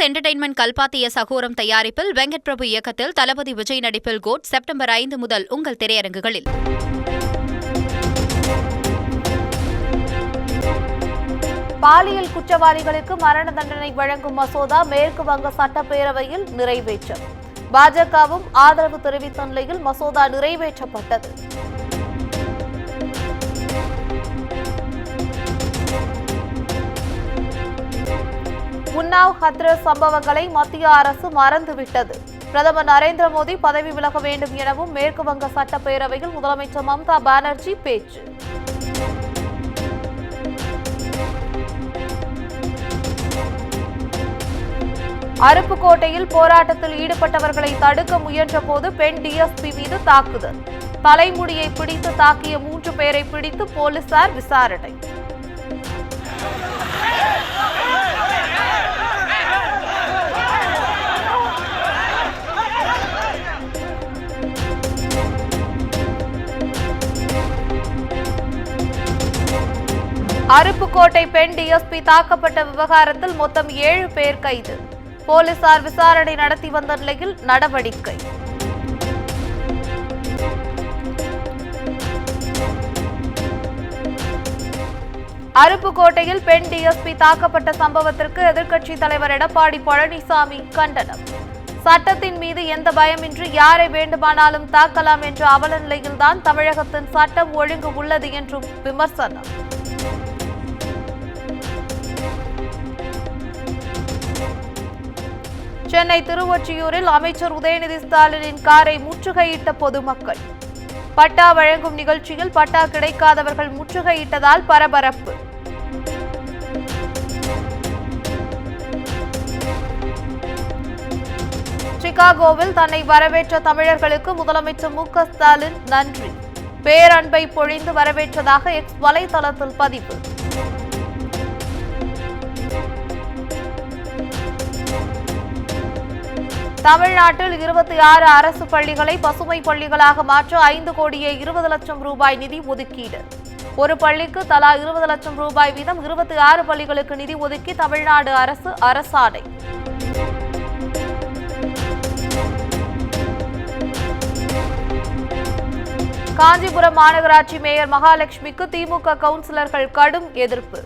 Entertainment கல்பாத்திய சகோரம் தயாரிப்பில் வெங்கட் பிரபு இயக்கத்தில் தளபதி விஜய் நடிப்பில் கோட் செப்டம்பர் 5 முதல் உங்கள் திரையரங்குகளில். பாலியல் குற்றவாளிகளுக்கு மரண தண்டனை வழங்கும் மசோதா மேற்கு வங்க சட்டப்பேரவையில் நிறைவேற்றம். பாஜகவும் ஆதரவு தெரிவித்த நிலையில் மசோதா நிறைவேற்றப்பட்டது. உன்னாவ் ஹத்ரஸ் சம்பவங்களை மத்திய அரசு மறந்துவிட்டது. பிரதமர் நரேந்திர மோடி பதவி விலக வேண்டும் எனவும் மேற்கு வங்க சட்டப்பேரவையில் முதலமைச்சர் மம்தா பானர்ஜி பேச்சு. அருப்புக்கோட்டையில் போராட்டத்தில் ஈடுபட்டவர்களை தடுக்க முயன்றபோது பெண் டிஎஸ்பி மீது தாக்குதல். தலைமுடியை பிடித்து தாக்கிய 3 பேரை பிடித்து போலீசார் விசாரணை. அருப்புக்கோட்டை பெண் டிஎஸ்பி தாக்கப்பட்ட விவகாரத்தில் மொத்தம் 7 பேர் கைது. போலீசார் விசாரணை நடத்தி வந்த நிலையில் நடவடிக்கை. அருப்புக்கோட்டையில் பெண் டிஎஸ்பி தாக்கப்பட்ட சம்பவத்திற்கு எதிர்க்கட்சித் தலைவர் எடப்பாடி பழனிசாமி கண்டனம். சட்டத்தின் மீது எந்த பயமின்றி யாரை வேண்டுமானாலும் தாக்கலாம் என்ற அவல நிலையில்தான் தமிழகத்தின் சட்டம் ஒழுங்கு உள்ளது என்றும் விமர்சனம். சென்னை திருவொற்றியூரில் அமைச்சர் உதயநிதி ஸ்டாலினின் காரை முற்றுகையிட்ட பொதுமக்கள். பட்டா வழங்கும் நிகழ்ச்சியில் பட்டா கிடைக்காதவர்கள் முற்றுகையிட்டதால் பரபரப்பு. சிகாகோவில் தன்னை வரவேற்ற தமிழர்களுக்கு முதலமைச்சர் மு க ஸ்டாலின் நன்றி. பேரன்பை பொழிந்து வரவேற்றதாக எக்ஸ் வலைதளத்தில் பதிவு. தமிழ்நாட்டில் 26 அரசு பள்ளிகளை பசுமை பள்ளிகளாக மாற்ற 5 கோடியே 20 லட்சம் ரூபாய் நிதி ஒதுக்கீடு. ஒரு பள்ளிக்கு தலா 20 லட்சம் ரூபாய் வீதம் 26 பள்ளிகளுக்கு நிதி ஒதுக்கி தமிழ்நாடு அரசு அரசாணை. காஞ்சிபுரம் மாநகராட்சி மேயர் மகாலட்சுமிக்கு திமுக கவுன்சிலர்கள் கடும் எதிர்ப்பு.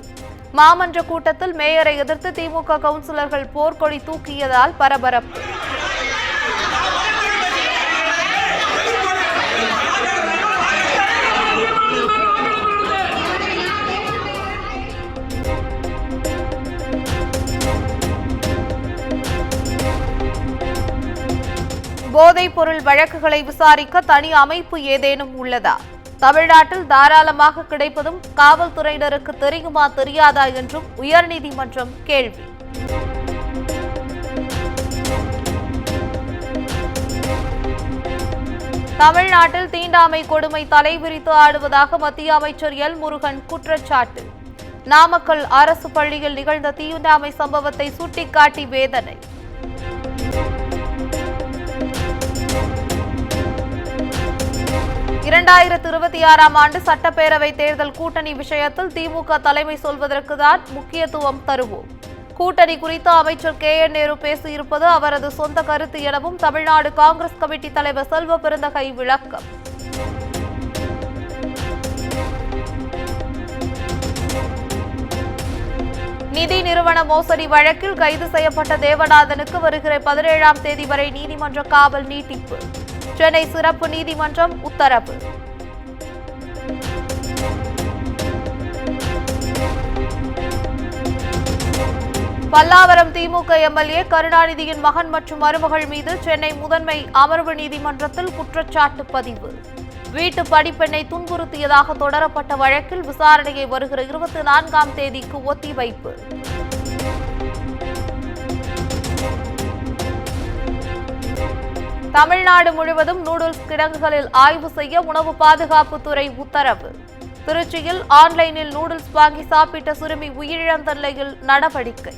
மாமன்ற கூட்டத்தில் மேயரை எதிர்த்து திமுக கவுன்சிலர்கள் போர்க்கொடி தூக்கியதால் பரபரப்பு. போதைப் பொருள் வழக்குகளை விசாரிக்க தனி அமைப்பு ஏதேனும் உள்ளதா? தமிழ்நாட்டில் தாராளமாக கிடைப்பதும் காவல்துறையினருக்கு தெரியுமா தெரியாதா என்றும் உயர்நீதிமன்றம் கேள்வி. தமிழ்நாட்டில் தீண்டாமை கொடுமை தலைவிரித்து ஆடுவதாக மத்திய அமைச்சர் எல் முருகன் குற்றச்சாட்டு. நாமக்கல் அரசு பள்ளியில் நிகழ்ந்த தீண்டாமை சம்பவத்தை சுட்டிக்காட்டி வேதனை. ஆண்டு சட்டப்பேரவை தேர்தல் கூட்டணி விஷயத்தில் திமுக தலைமை சொல்வதற்கு தான் முக்கியத்துவம் தருவோம். கூட்டணி குறித்து அமைச்சர் KN நேரு பேசியிருப்பது அவரது சொந்த கருத்து எனவும் தமிழ்நாடு காங்கிரஸ் கமிட்டி தலைவர் செல்வ பெருந்தகை விளக்கம். நிதி நிறுவன மோசடி வழக்கில் கைது செய்யப்பட்ட தேவநாதனுக்கு வருகிற 17ஆம் தேதி வரை நீதிமன்ற காவல் நீட்டிப்பு. சென்னை சிறப்பு நீதிமன்றம் உத்தரவு. பல்லாவரம் திமுக MLA கருணாநிதியின் மகன் மற்றும் மருமகள் மீது சென்னை முதன்மை அமர்வு நீதிமன்றத்தில் குற்றச்சாட்டு பதிவு. வீட்டு படிப்பெண்ணை துன்புறுத்தியதாக தொடரப்பட்ட வழக்கில் விசாரணையை வருகிற 24ஆம் தேதிக்கு ஒத்திவைப்பு. தமிழ்நாடு முழுவதும் நூடுல்ஸ் கிடங்குகளில் ஆய்வு செய்ய உணவு பாதுகாப்புத்துறை உத்தரவு. திருச்சியில் ஆன்லைனில் நூடுல்ஸ் வாங்கி சாப்பிட்ட சிறுமி உயிரிழந்த நிலையில் நடவடிக்கை.